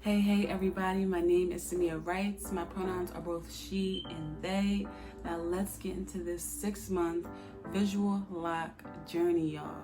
Hey everybody, my name is Samia Wrights. My pronouns are both she and they. Now let's get into this 6-month visual lock journey, y'all.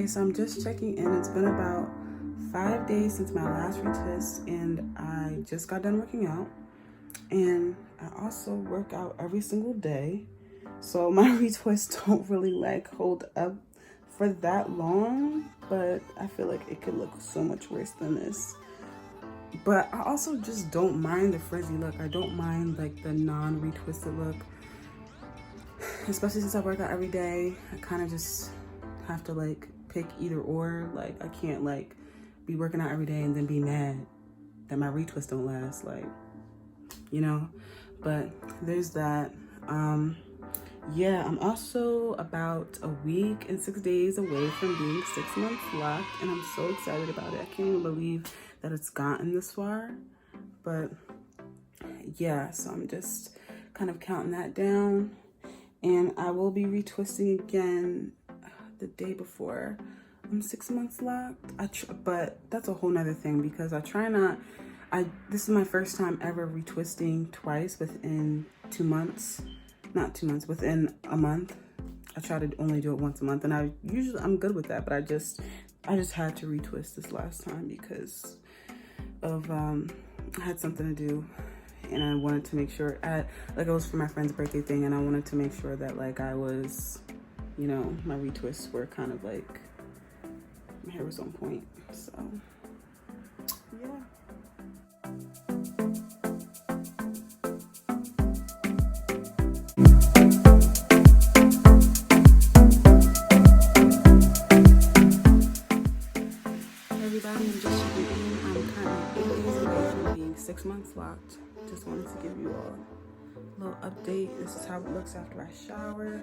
So I'm just checking in. It's been about 5 days since my last retwist, and I just got done working out. And I also work out every single day, so my retwists don't really like hold up for that long, but I feel like it could look so much worse than this. But I also just don't mind the frizzy look. I don't mind like the non-retwisted look, especially since I work out every day. I kind of just have to like pick either or. Like I can't like be working out every day and then be mad that my retwist don't last, like, you know. But there's that. Yeah, I'm also about a week and 6 days away from being 6 months locked, and I'm so excited about it. I can't even believe that it's gotten this far. But yeah, so I'm just kind of counting that down. And I will be retwisting again the day before I'm 6 months locked. But that's a whole nother thing, because I try not, this is my first time ever retwisting twice within 2 months. Not 2 months, within a month. I try to only do it once a month, and I'm good with that, but I just had to retwist this last time because of I had something to do, and I wanted to make sure it was for my friend's birthday thing, and I wanted to make sure that like I was, you know, my retwists were kind of like, my hair was on point. So yeah. Everybody, I'm just checking in. I'm currently 8 days away from being 6 months locked. Just wanted to give you all a little update. This is how it looks after I shower.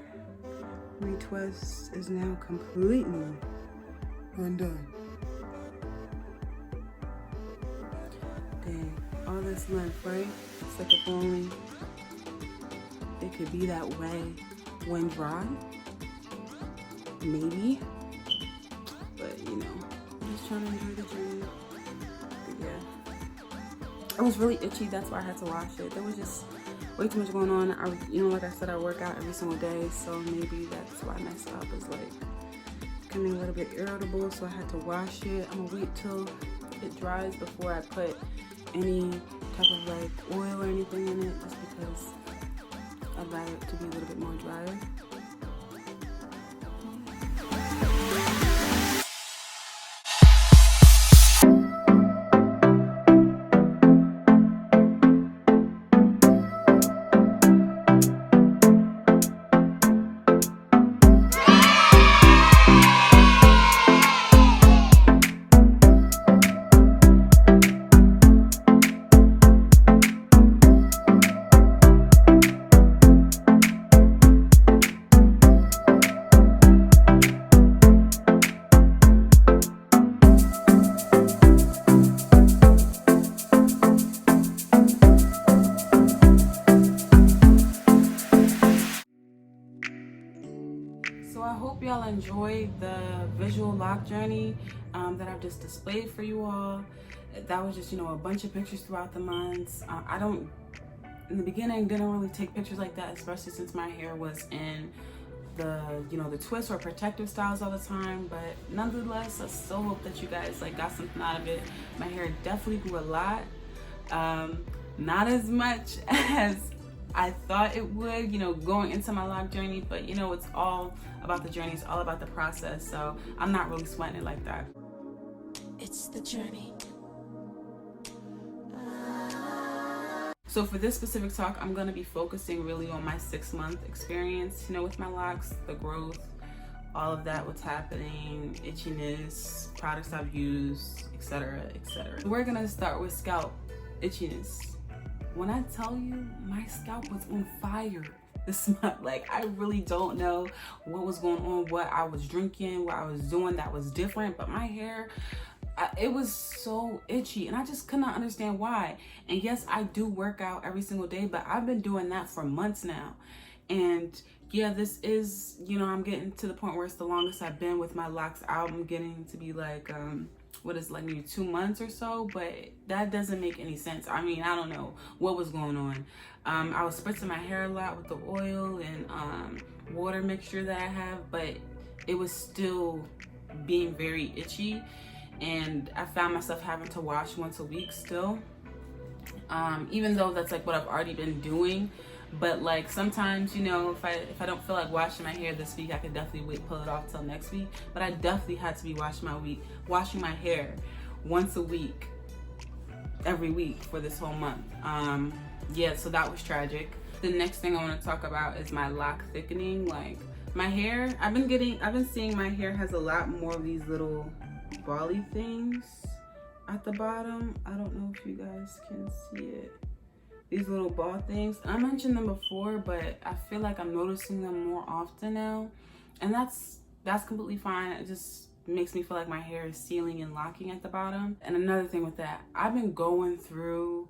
Retwist is now completely undone. Dang, all this length, right? It's like if only it could be that way when dry. Maybe. But you know, I'm just trying to enjoy the journey. But yeah. It was really itchy, that's why I had to wash it. There was just way too much going on. Like I said, I work out every single day, so maybe that's why my scalp is like becoming a little bit irritable, so I had to wash it. I'm gonna wait till it dries before I put any type of like oil or anything in it, just because I'd rather it to be a little bit more drier. So I hope y'all enjoyed the visual lock journey that I've just displayed for you all. That was just, you know, a bunch of pictures throughout the months. In the beginning, didn't really take pictures like that, especially since my hair was in the, you know, the twist or protective styles all the time. But nonetheless, I still hope that you guys like got something out of it. My hair definitely grew a lot. Not as much as I thought it would, you know, going into my lock journey, but you know, it's all about the journey, it's all about the process, so I'm not really sweating it like that. It's the journey. So for this specific talk, I'm gonna be focusing really on my 6-month experience, you know, with my locks, the growth, all of that, what's happening, itchiness, products I've used, etc., etc. We're gonna start with scalp itchiness. When I tell you, my scalp was on fire this month. Like, I really don't know what was going on, what I was drinking, what I was doing that was different, but my hair, it was so itchy, and I just could not understand why. And yes, I do work out every single day, but I've been doing that for months now. And yeah, this is, you know, I'm getting to the point where it's the longest I've been with my locks out. I'm getting to be like, what is like maybe 2 months or so, but that doesn't make any sense. I mean, I don't know what was going on. I was spritzing my hair a lot with the oil and water mixture that I have, but it was still being very itchy, and I found myself having to wash once a week still, even though that's like what I've already been doing. But like sometimes, you know, if I don't feel like washing my hair this week, I could definitely pull it off till next week. But I definitely had to be washing my hair once a week, every week for this whole month. Yeah, so that was tragic. The next thing I want to talk about is my lock thickening. Like my hair, I've been seeing my hair has a lot more of these little bally things at the bottom. I don't know if you guys can see it. These little ball things. I mentioned them before, but I feel like I'm noticing them more often now, and that's completely fine. It just makes me feel like my hair is sealing and locking at the bottom. And another thing with that, I've been going through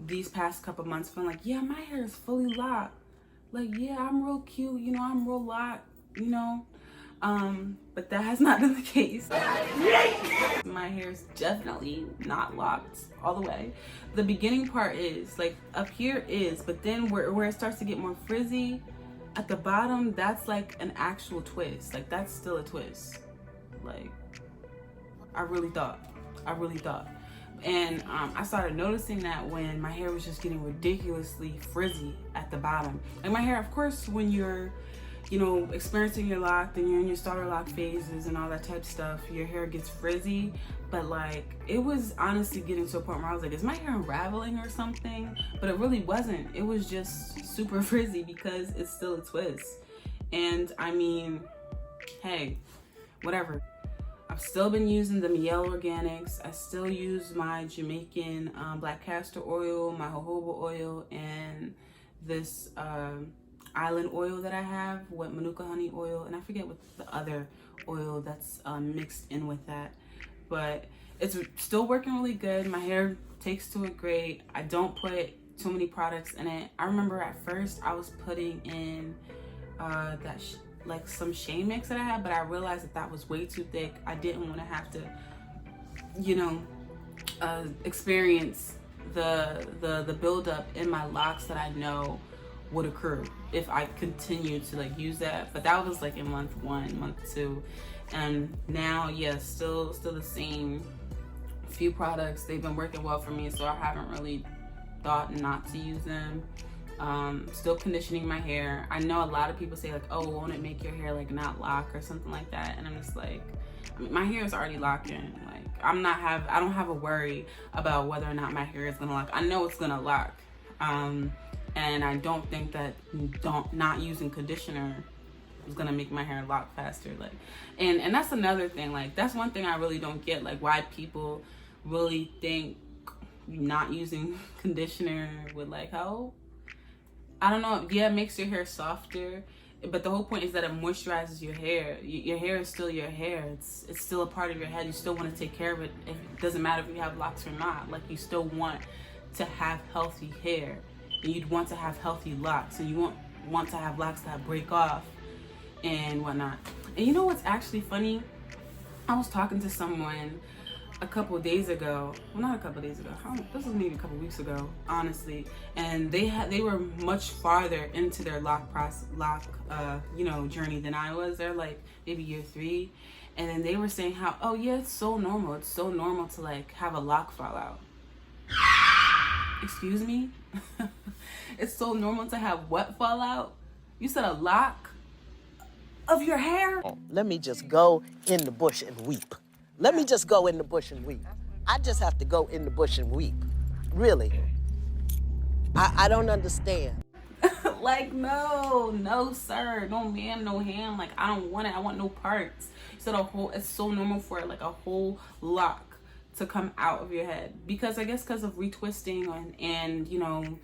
these past couple months feeling like, yeah, my hair is fully locked. Like, yeah, I'm real cute, you know, I'm real locked, you know. But that has not been the case. My hair is definitely not locked all the way. The beginning part is, like, up here is, but then where it starts to get more frizzy at the bottom, that's like an actual twist. Like, that's still a twist. Like, I really thought. And I started noticing that when my hair was just getting ridiculously frizzy at the bottom. Like, my hair, of course, when you're, you know, experiencing your lock, then you're in your starter lock phases and all that type of stuff, your hair gets frizzy. But like, it was honestly getting to a point where I was like, is my hair unraveling or something? But it really wasn't. It was just super frizzy because it's still a twist. And I mean, hey, whatever. I've still been using the Miel Organics. I still use my Jamaican black castor oil, my jojoba oil, and this island oil that I have with Manuka honey oil, and I forget what the other oil that's mixed in with that. But it's still working really good. My hair takes to it great. I don't put too many products in it. I remember at first I was putting in like some shea mix that I had, but I realized that was way too thick. I didn't want to have to, you know, experience the buildup in my locks that I know would occur if I continued to like use that. But that was like in month 1, month 2, and now, yeah, still the same few products. They've been working well for me, so I haven't really thought not to use them. Still conditioning my hair. I know a lot of people say like, oh, won't it make your hair like not lock or something like that? And I'm just like, I mean, my hair is already locking. Like, I don't have a worry about whether or not my hair is gonna lock. I know it's gonna lock. And I don't think that not using conditioner is gonna make my hair lock faster. Like, and that's another thing. Like, that's one thing I really don't get. Like, why people really think not using conditioner would like help. I don't know. Yeah, it makes your hair softer, but the whole point is that it moisturizes your hair. Your hair is still your hair. It's still a part of your head. You still want to take care of it. It doesn't matter if you have locks or not. Like, you still want to have healthy hair, and you'd want to have healthy locks, and you won't want to have locks that break off and whatnot. And you know what's actually funny? I was talking to someone a couple of days ago. Well, not a couple of days ago. This was maybe a couple of weeks ago, honestly. And they were much farther into their lock you know, journey than I was. They're like maybe year 3, and then they were saying how, oh yeah, it's so normal. It's so normal to like have a lock fall out. Excuse me? It's so normal to have what fall out? You said a lock of your hair? Let me just go in the bush and weep. Let me just go in the bush and weep. I just have to go in the bush and weep. Really. I don't understand. Like, no, sir. No ma'am, no ham. Like, I don't want it. I want no parts. You said it's so normal for like a whole lock to come out of your head. Because I guess because of retwisting and you know,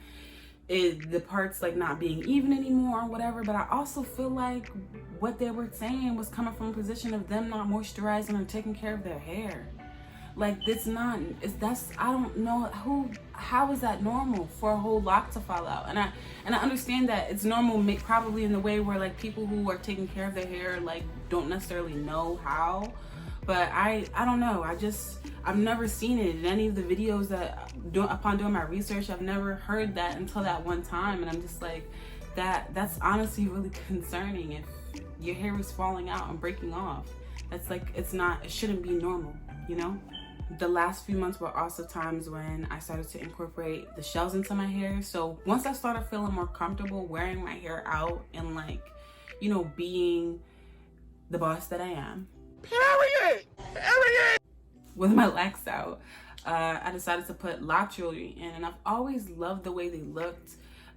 the parts like not being even anymore or whatever. But I also feel like what they were saying was coming from a position of them not moisturizing or taking care of their hair. Like, I don't know how is that normal for a whole lock to fall out? And I understand that it's normal, probably in the way where like people who are taking care of their hair like don't necessarily know how. But I don't know. I've never seen it in any of the videos upon doing my research. I've never heard that until that one time, and I'm just like, that's honestly really concerning. If your hair is falling out and breaking off, that's like, it shouldn't be normal, you know? The last few months were also times when I started to incorporate the shells into my hair. So once I started feeling more comfortable wearing my hair out and like, you know, being the boss that I am, period, with my locks out, I decided to put lock jewelry in, and I've always loved the way they looked.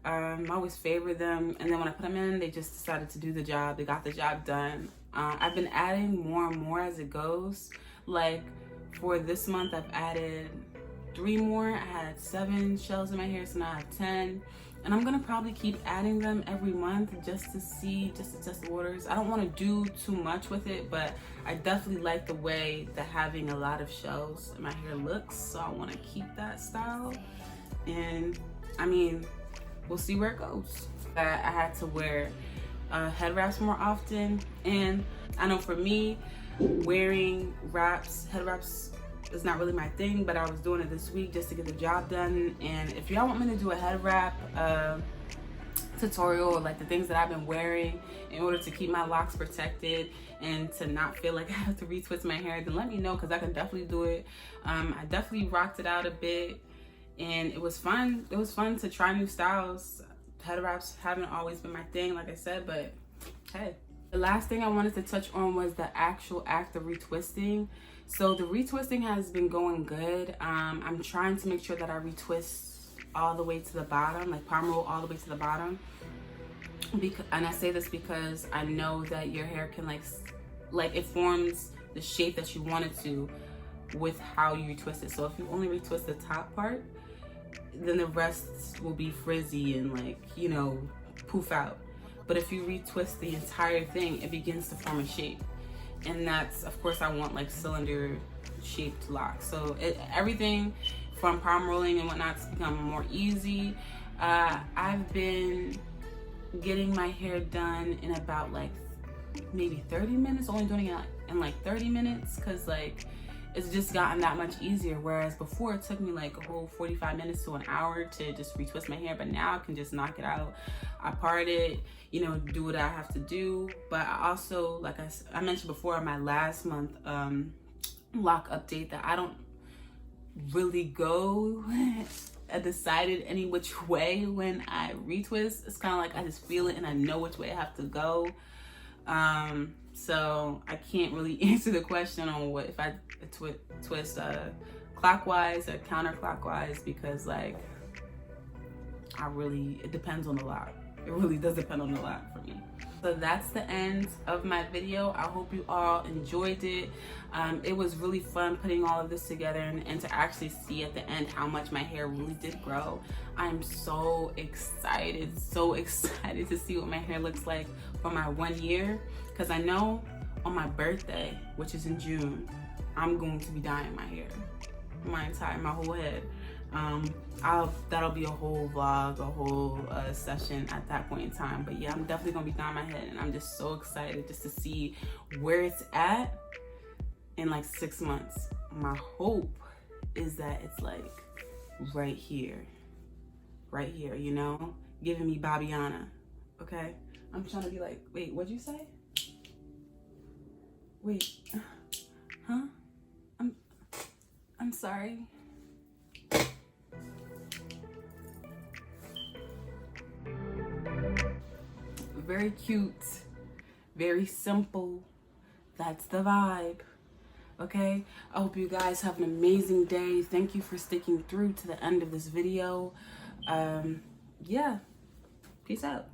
I always favored them, and then when I put them in, they just decided to do the job. They got the job done. I've been adding more and more as it goes. Like, for this month, I've added 3 more. I had 7 shells in my hair, so now I have 10. And I'm gonna probably keep adding them every month just to test the waters. I don't want to do too much with it, but I definitely like the way that having a lot of shells in my hair looks, so I want to keep that style. and I mean, we'll see where it goes. I had to wear head wraps more often, and I know for me, wearing head wraps is not really my thing, but I was doing it this week just to get the job done. And if y'all want me to do a head wrap tutorial, or like the things that I've been wearing in order to keep my locks protected and to not feel like I have to retwist my hair, then let me know, because I can definitely do it. I definitely rocked it out a bit, and it was fun. It was fun to try new styles. Head wraps haven't always been my thing, like I said, but hey. The last thing I wanted to touch on was the actual act of retwisting. So the retwisting has been going good. I'm trying to make sure that I retwist all the way to the bottom, like palm roll all the way to the bottom. And I say this because I know that your hair can like it forms the shape that you want it to with how you retwist it. So if you only retwist the top part, then the rest will be frizzy and like, you know, poof out. But if you retwist the entire thing, it begins to form a shape. And that's, of course, I want like cylinder shaped locks. So everything from palm rolling and whatnot's become more easy. I've been getting my hair done in about like maybe 30 minutes, only doing it in like 30 minutes, because like it's just gotten that much easier. Whereas before it took me like a whole 45 minutes to an hour to just retwist my hair, but now I can just knock it out. I part it, you know, do what I have to do. But I also, like I mentioned before in my last month lock update, that I don't really go decided any which way when I retwist. It's kind of like I just feel it and I know which way I have to go. So I can't really answer the question on what if I twist clockwise or counterclockwise, because like it depends on a lot. It really does depend on a lot for me. So that's the end of my video. I hope you all enjoyed it. It was really fun putting all of this together and to actually see at the end how much my hair really did grow. I'm so excited to see what my hair looks like for my 1 year, because I know on my birthday, which is in June, I'm going to be dyeing my hair, my whole head. That'll be a whole vlog, a whole session at that point in time. But yeah, I'm definitely gonna be dyeing my head, and I'm just so excited just to see where it's at in like 6 months. My hope is that it's like right here, you know, giving me Babiana. Okay, I'm trying to be like, wait, what'd you say? Wait, huh? I'm sorry. Very cute, very simple. That's the vibe. Okay, I hope you guys have an amazing day. Thank you for sticking through to the end of this video. Yeah, peace out.